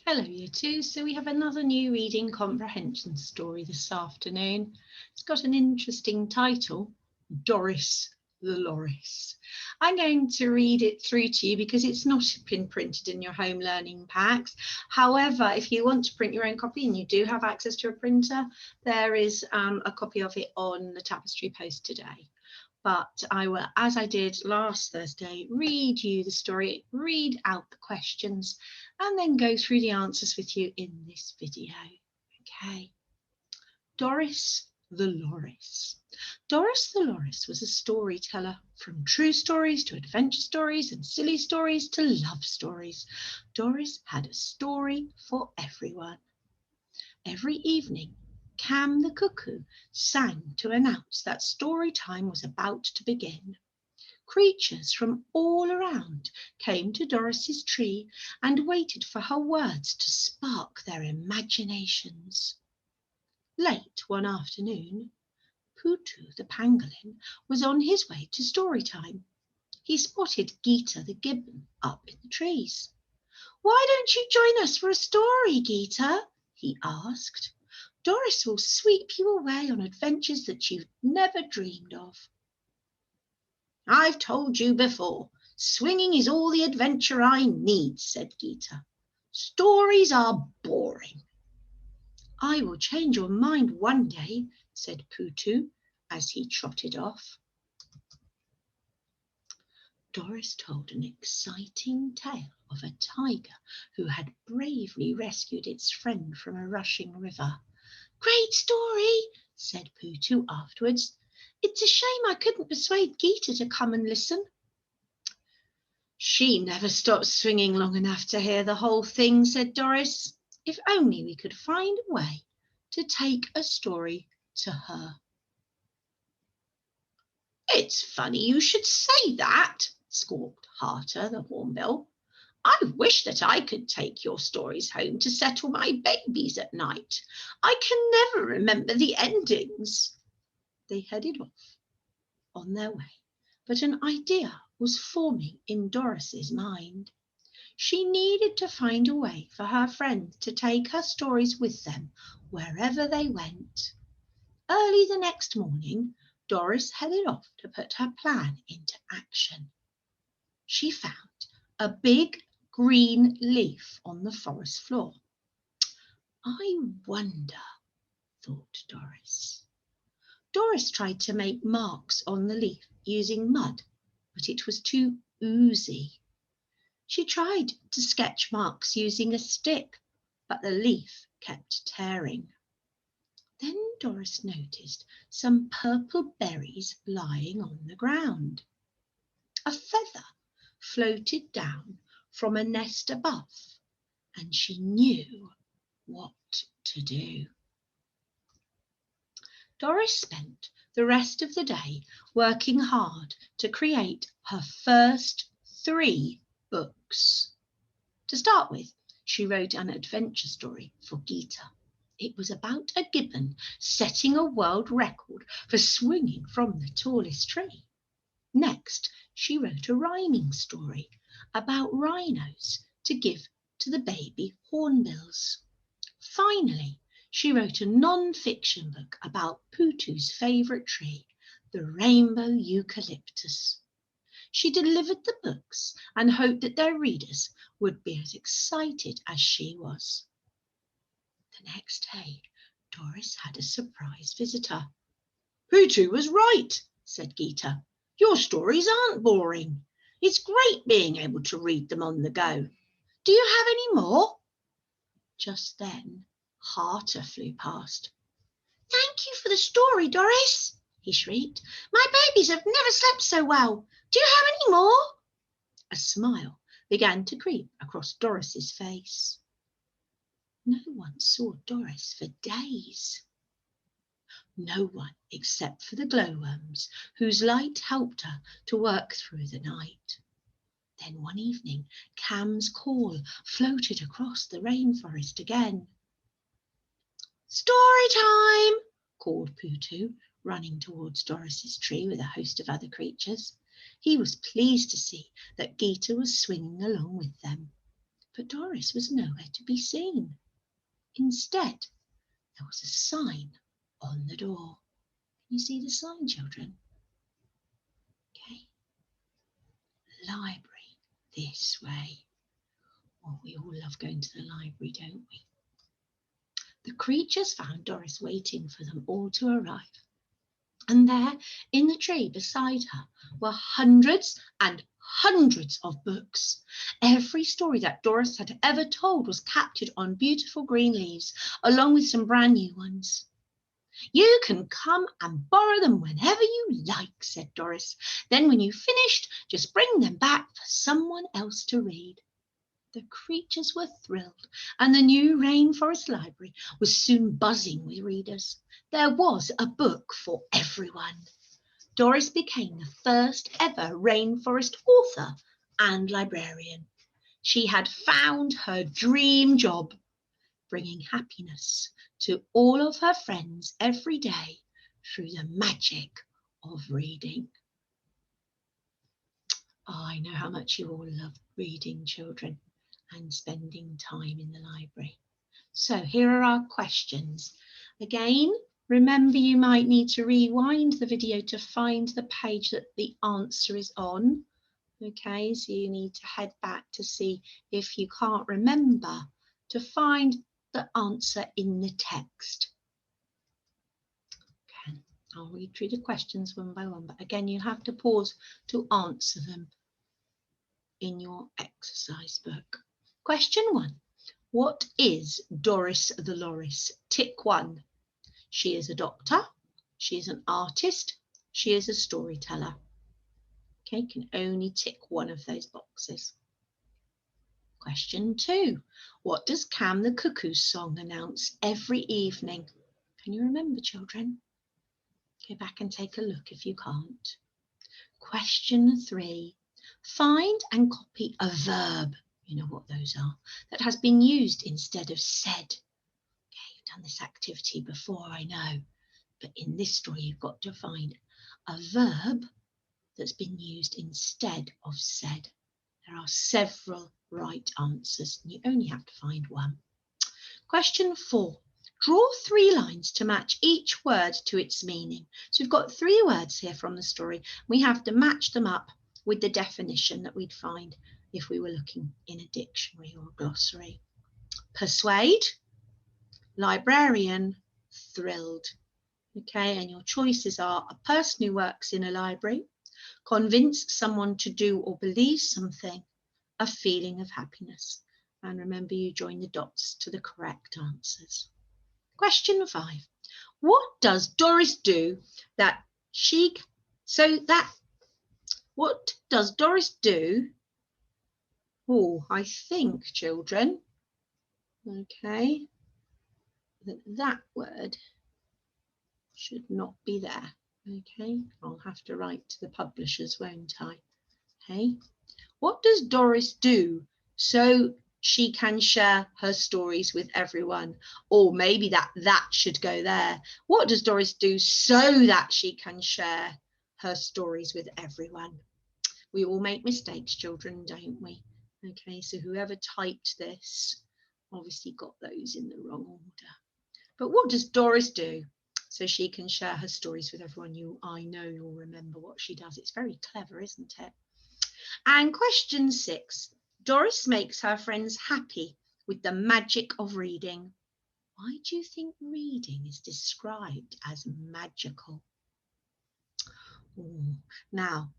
Hello, Year 2. So we have another new reading comprehension story this afternoon. It's got an interesting title, Doris the Loris. I'm going to read it through to you because it's not been printed in your home learning packs. However, if you want to print your own copy and you do have access to a printer, there is a copy of it on the tapestry post today. But I will, as I did last Thursday, read you the story, read out the questions, and then go through the answers with you in this video. Okay. Doris the Loris. Doris the Loris was a storyteller, from true stories to adventure stories and silly stories to love stories. Doris had a story for everyone. Every evening, Cam the cuckoo sang to announce that story time was about to begin. Creatures from all around came to Doris's tree and waited for her words to spark their imaginations. Late one afternoon, Putu the pangolin was on his way to story time. He spotted Geeta the gibbon up in the trees. "Why don't you join us for a story, Geeta?" he asked. "Doris will sweep you away on adventures that you've never dreamed of." "I've told you before, swinging is all the adventure I need," said Geeta. "Stories are boring." "I will change your mind one day," said Putu as he trotted off. Doris told an exciting tale of a tiger who had bravely rescued its friend from a rushing river. "Great story," said Putu afterwards. "It's a shame I couldn't persuade Geeta to come and listen." "She never stopped swinging long enough to hear the whole thing," said Doris. "If only we could find a way to take a story to her." "It's funny you should say that," squawked Harter the hornbill. "I wish that I could take your stories home to settle my babies at night. I can never remember the endings." They headed off on their way, but an idea was forming in Doris's mind. She needed to find a way for her friends to take her stories with them wherever they went. Early the next morning, Doris headed off to put her plan into action. She found a big green leaf on the forest floor. "I wonder," thought Doris. Doris tried to make marks on the leaf using mud, but it was too oozy. She tried to sketch marks using a stick, but the leaf kept tearing. Then Doris noticed some purple berries lying on the ground. A feather floated down from a nest above, and she knew what to do. Doris spent the rest of the day working hard to create her first 3 books. To start with, she wrote an adventure story for Geeta. It was about a gibbon setting a world record for swinging from the tallest tree. Next, she wrote a rhyming story about rhinos to give to the baby hornbills. Finally, she wrote a non-fiction book about Putu's favourite tree, the rainbow eucalyptus. She delivered the books and hoped that their readers would be as excited as she was. The next day, Doris had a surprise visitor. "Putu was right," said Geeta. "Your stories aren't boring. It's great being able to read them on the go. Do you have any more?" Just then, Harter flew past. "Thank you for the story, Doris," he shrieked. "My babies have never slept so well. Do you have any more?" A smile began to creep across Doris's face. No one saw Doris for days. No one except for the glowworms, whose light helped her to work through the night. Then one evening, Cam's call floated across the rainforest again. "Story time!" called Putu, running towards Doris's tree with a host of other creatures. He was pleased to see that Geeta was swinging along with them. but Doris was nowhere to be seen. Instead, there was a sign on the door. Can you see the sign, children? Okay. Library, this way. Oh, we all love going to the library, don't we? The creatures found Doris waiting for them all to arrive. And there, in the tree beside her, were hundreds and hundreds of books. Every story that Doris had ever told was captured on beautiful green leaves, along with some brand new ones. You can come and borrow them whenever you like, said Doris. Then when you've finished, just bring them back for someone else to read. The creatures were thrilled, and the new rainforest library was soon buzzing with readers. There was a book for everyone. Doris became the first ever rainforest author and librarian. She had found her dream job, bringing happiness to all of her friends every day through the magic of reading. Oh, I know how much you all love reading, children, and spending time in the library. So here are our questions. Again, remember you might need to rewind the video to find the page that the answer is on. Okay, so you need to head back to see if you can't remember to find the answer in the text. Okay, I'll read through the questions one by one, but again, you have to pause to answer them in your exercise book. Question 1. What is Doris the Loris? Tick 1. She is a doctor. She is an artist. She is a storyteller. Okay, you can only tick one of those boxes. Question 2. What does Cam the Cuckoo's song announce every evening? Can you remember, children? Go back and take a look if you can't. Question 3. Find and copy a verb, you know what those are, that has been used instead of said. Okay, you've done this activity before, I know, but in this story you've got to find a verb that's been used instead of said. There are several right answers and you only have to find one. Question 4. Draw 3 lines to match each word to its meaning. So we've got 3 words here from the story. We have to match them up with the definition that we'd find if we were looking in a dictionary or a glossary. Persuade, librarian, thrilled. Okay, and your choices are a person who works in a library, convince someone to do or believe something, a feeling of happiness. And remember, you join the dots to the correct answers. Question 5. What does Doris do what does Doris do? Oh, I think, children, okay, that word should not be there. Okay, I'll have to write to the publishers, won't I? Okay, what does Doris do so she can share her stories with everyone? Or maybe that should go there. What does Doris do so that she can share her stories with everyone? We all make mistakes, children, don't we? Okay, so whoever typed this obviously got those in the wrong order. But what does Doris do so she can share her stories with everyone? I know you'll remember what she does. It's very clever, isn't it? And question 6. Doris makes her friends happy with the magic of reading. Why do you think reading is described as magical? Ooh, now,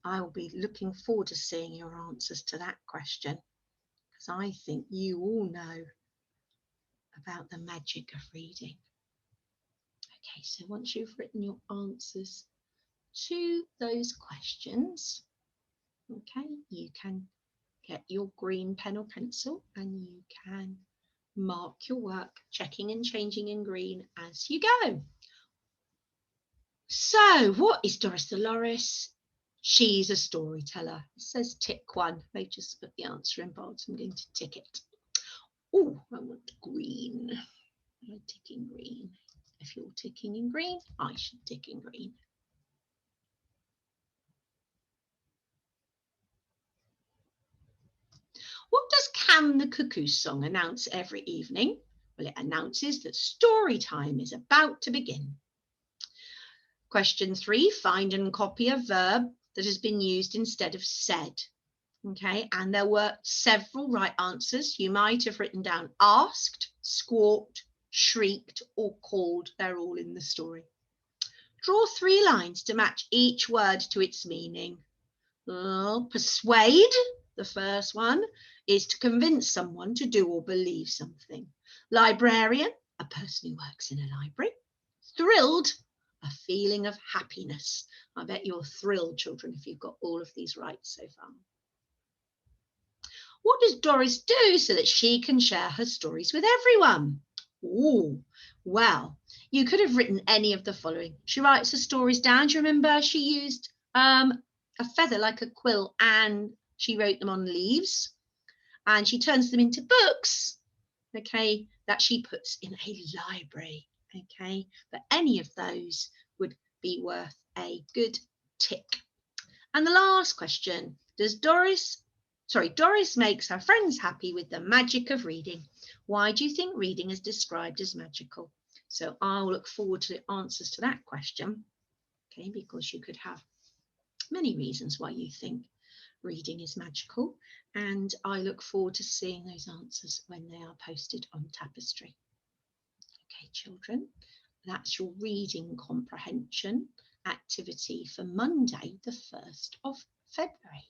I will be looking forward to seeing your answers to that question, because I think you all know about the magic of reading. Okay, so once you've written your answers to those questions, okay, you can get your green pen or pencil and you can mark your work, checking and changing in green as you go. So, what is Doris the Loris? She's a storyteller. It says tick 1. They just put the answer in bold, so I'm going to tick it. Oh, I want green. I'm ticking green. If you're ticking in green, I should tick in green. What does can the cuckoo song announce every evening? Well, it announces that story time is about to begin. Question 3, find and copy a verb that has been used instead of said. Okay, and there were several right answers. You might have written down asked, squawked, shrieked, or called. They're all in the story. Draw 3 lines to match each word to its meaning. Persuade, the first one, is to convince someone to do or believe something. Librarian, a person who works in a library. Thrilled, a feeling of happiness. I bet you're thrilled, children, if you've got all of these right so far. What does Doris do so that she can share her stories with everyone? Oh, well, you could have written any of the following. She writes her stories down. Do you remember she used a feather like a quill and she wrote them on leaves, and she turns them into books, okay, that she puts in a library, okay? But any of those would be worth a good tick. And the last question, Doris makes her friends happy with the magic of reading. Why do you think reading is described as magical? So I'll look forward to the answers to that question, okay, because you could have many reasons why you think reading is magical, and I look forward to seeing those answers when they are posted on Tapestry. Okay, children, that's your reading comprehension activity for Monday, the 1st of February.